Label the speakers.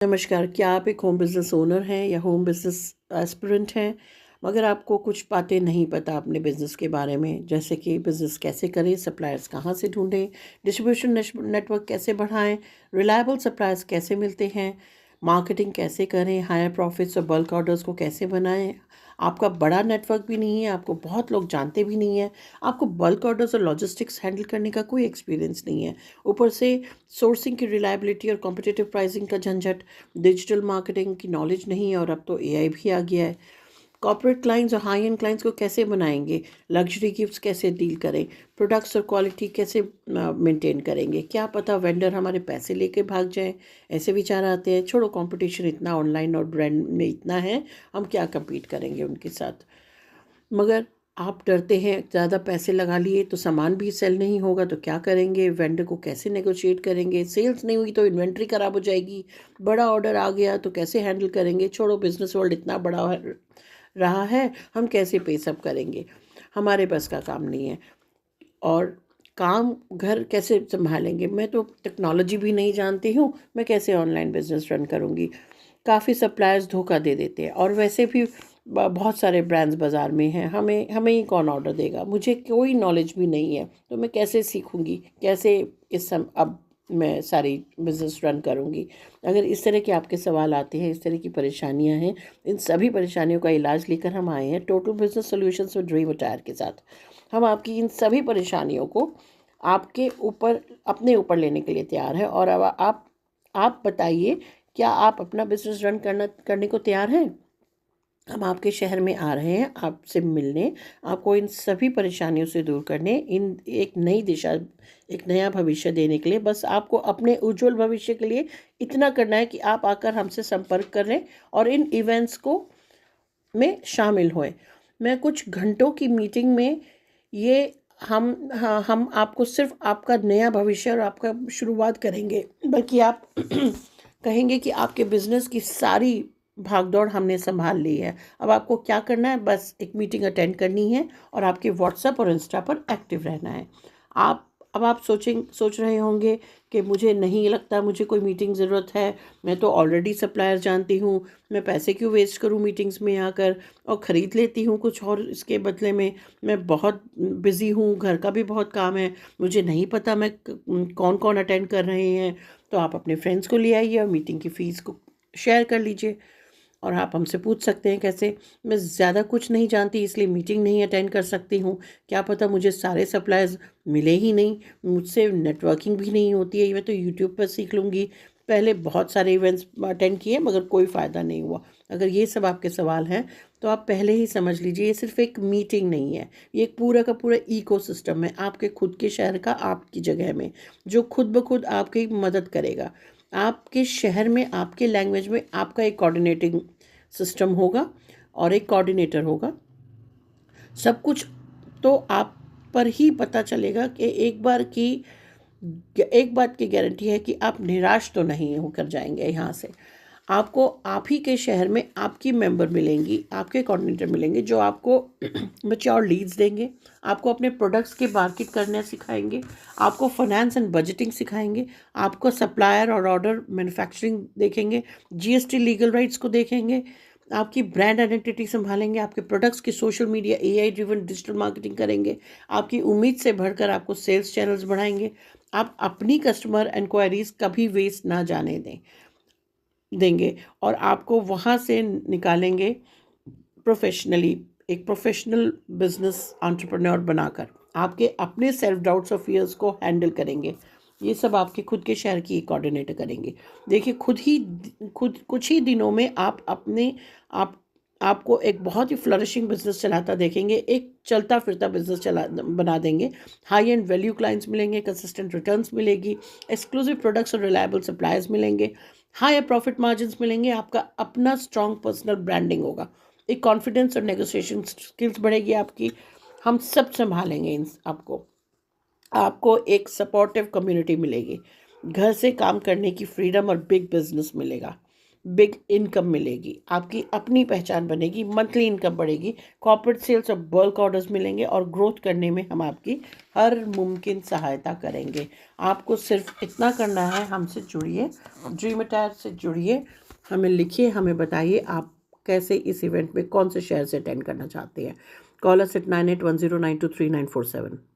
Speaker 1: नमस्कार। क्या आप एक होम बिज़नेस ओनर हैं या होम बिज़नेस एस्पिरेंट हैं, मगर आपको कुछ बातें नहीं पता अपने बिज़नेस के बारे में, जैसे कि बिज़नेस कैसे करें, सप्लायर्स कहाँ से ढूंढें, डिस्ट्रीब्यूशन नेटवर्क कैसे बढ़ाएं, रिलायबल सप्लायर्स कैसे मिलते हैं, मार्केटिंग कैसे करें, हायर प्रॉफिट्स और बल्क ऑर्डर्स को कैसे बनाएं। आपका बड़ा नेटवर्क भी नहीं है, आपको बहुत लोग जानते भी नहीं हैं, आपको बल्क ऑर्डर्स और लॉजिस्टिक्स हैंडल करने का कोई एक्सपीरियंस नहीं है। ऊपर से सोर्सिंग की रिलायबिलिटी और कॉम्पिटिटिव प्राइसिंग का झंझट, डिजिटल मार्केटिंग की नॉलेज नहीं है, और अब तो एआई भी आ गया है। कॉर्पोरेट क्लाइंट्स और हाई एंड क्लाइंट्स को कैसे बनाएंगे, लग्जरी गिफ्ट्स कैसे डील करें, प्रोडक्ट्स और क्वालिटी कैसे मेंटेन करेंगे। क्या पता वेंडर हमारे पैसे लेके भाग जाए, ऐसे विचार आते हैं। छोड़ो, कंपटीशन इतना ऑनलाइन और ब्रांड में इतना है, हम क्या compete करेंगे उनके साथ। मगर आप डरते हैं, ज़्यादा पैसे लगा लिए तो सामान भी सेल नहीं होगा तो क्या करेंगे, वेंडर को कैसे नेगोशिएट करेंगे, सेल्स नहीं हुई तो इन्वेंट्री ख़राब हो जाएगी, बड़ा ऑर्डर आ गया तो कैसे हैंडल करेंगे। छोड़ो, बिजनेस वर्ल्ड इतना बड़ा रहा है, हम कैसे पे सब करेंगे, हमारे बस का काम नहीं है। और काम घर कैसे संभालेंगे, मैं तो टेक्नोलॉजी भी नहीं जानती हूँ, मैं कैसे ऑनलाइन बिजनेस रन करूँगी। काफ़ी सप्लायर्स धोखा दे देते हैं, और वैसे भी बहुत सारे ब्रांड्स बाज़ार में हैं, हमें हमें ही कौन ऑर्डर देगा, मुझे कोई नॉलेज भी नहीं है, तो मैं कैसे सीखूंगी, कैसे अब मैं सारी बिजनेस रन करूंगी। अगर इस तरह के आपके सवाल आते हैं, इस तरह की परेशानियां हैं, इन सभी परेशानियों का इलाज लेकर हम आए हैं total business solutions with dream attire के साथ। हम आपकी इन सभी परेशानियों को आपके ऊपर अपने ऊपर लेने के लिए तैयार है। और अब आप बताइए, क्या आप अपना बिजनेस रन करने को तैयार हैं? हम आपके शहर में आ रहे हैं आपसे मिलने, आपको इन सभी परेशानियों से दूर करने, इन एक नई दिशा, एक नया भविष्य देने के लिए। बस आपको अपने उज्जवल भविष्य के लिए इतना करना है कि आप आकर हमसे संपर्क करें और इन इवेंट्स को में शामिल हों। मैं कुछ घंटों की मीटिंग में ये हम आपको सिर्फ आपका नया भविष्य और आपका शुरुआत करेंगे, बल्कि आप कहेंगे कि आपके बिजनेस की सारी भागदौड़ हमने संभाल ली है। अब आपको क्या करना है, बस एक मीटिंग अटेंड करनी है और आपके व्हाट्सएप और इंस्टा पर एक्टिव रहना है। आप अब आप सोच रहे होंगे कि मुझे नहीं लगता मुझे कोई मीटिंग ज़रूरत है, मैं तो ऑलरेडी सप्लायर जानती हूँ, मैं पैसे क्यों वेस्ट करूँ मीटिंग्स में आकर, और ख़रीद लेती हूँ कुछ और इसके बदले में। मैं बहुत बिज़ी हूँ, घर का भी बहुत काम है, मुझे नहीं पता मैं कौन कौन अटेंड कर रहे हैं। तो आप अपने फ्रेंड्स को ले आइए और मीटिंग की फ़ीस को शेयर कर लीजिए। और आप हमसे पूछ सकते हैं कैसे, मैं ज़्यादा कुछ नहीं जानती इसलिए मीटिंग नहीं अटेंड कर सकती हूँ, क्या पता मुझे सारे सप्लायर्स मिले ही नहीं, मुझसे नेटवर्किंग भी नहीं होती है, मैं तो यूट्यूब पर सीख लूँगी। पहले बहुत सारे इवेंट्स अटेंड किए मगर कोई फ़ायदा नहीं हुआ। अगर ये सब आपके सवाल हैं तो आप पहले ही समझ लीजिए, ये सिर्फ एक मीटिंग नहीं है, ये एक पूरा का पूरा इकोसिस्टम है आपके खुद के शहर का, आपकी जगह में, जो खुद ब खुद आपकी मदद करेगा। आपके शहर में, आपके लैंग्वेज में आपका एक कोऑर्डिनेटिंग सिस्टम होगा और एक कोऑर्डिनेटर होगा। सब कुछ तो आप पर ही पता चलेगा कि एक बात की गारंटी है कि आप निराश तो नहीं होकर जाएंगे यहाँ से। आपको आप ही के शहर में आपकी मेंबर मिलेंगी, आपके कोऑर्डिनेटर मिलेंगे, जो आपको मैच्योर लीड्स देंगे, आपको अपने प्रोडक्ट्स के मार्केट करना सिखाएंगे, आपको फाइनेंस एंड बजटिंग सिखाएंगे, आपको सप्लायर और ऑर्डर मैन्युफैक्चरिंग देखेंगे, जीएसटी लीगल राइट्स को देखेंगे, आपकी ब्रांड आइडेंटिटी संभालेंगे, आपके प्रोडक्ट्स की social media AI driven digital marketing करेंगे, आपकी उम्मीद से बढ़कर आपको सेल्स चैनल्स बढ़ाएंगे। आप अपनी कस्टमर इंक्वायरीज कभी वेस्ट ना जाने देंगे और आपको वहाँ से निकालेंगे प्रोफेशनली, एक प्रोफेशनल बिजनेस एंटरप्रेन्योर बनाकर आपके अपने सेल्फ डाउट्स और फियर्स को हैंडल करेंगे। ये सब आपके खुद के शहर की कोऑर्डिनेटर करेंगे। देखिए, खुद कुछ ही दिनों में आप अपने आप आपको एक बहुत ही फ्लरिशिंग बिजनेस चलाता देखेंगे, एक चलता फिरता बिजनेस चला बना देंगे। हाई एंड वैल्यू क्लाइंट्स मिलेंगे, कंसिस्टेंट रिटर्न्स मिलेगी, एक्सक्लूसिव प्रोडक्ट्स और रिलायबल सप्लायर्स मिलेंगे, हायर प्रॉफिट मार्जिन्स मिलेंगे, आपका अपना स्ट्रॉन्ग पर्सनल ब्रांडिंग होगा, एक कॉन्फिडेंस और नेगोशिएशन स्किल्स बढ़ेगी आपकी। हम सब संभालेंगे इन आपको आपको एक सपोर्टिव कम्युनिटी मिलेगी, घर से काम करने की फ्रीडम और बिग बिजनेस मिलेगा। बिग इनकम मिलेगी, आपकी अपनी पहचान बनेगी, मंथली इनकम बढ़ेगी, कॉर्पोरेट सेल्स और बल्क ऑर्डर्स मिलेंगे और ग्रोथ करने में हम आपकी हर मुमकिन सहायता करेंगे। आपको सिर्फ इतना करना है, हमसे जुड़िए, ड्रीम अटायर से जुड़िए, हमें लिखिए, हमें बताइए आप कैसे इस इवेंट में कौन से शहर से अटेंड करना चाहते हैं। Call us at 9810923947।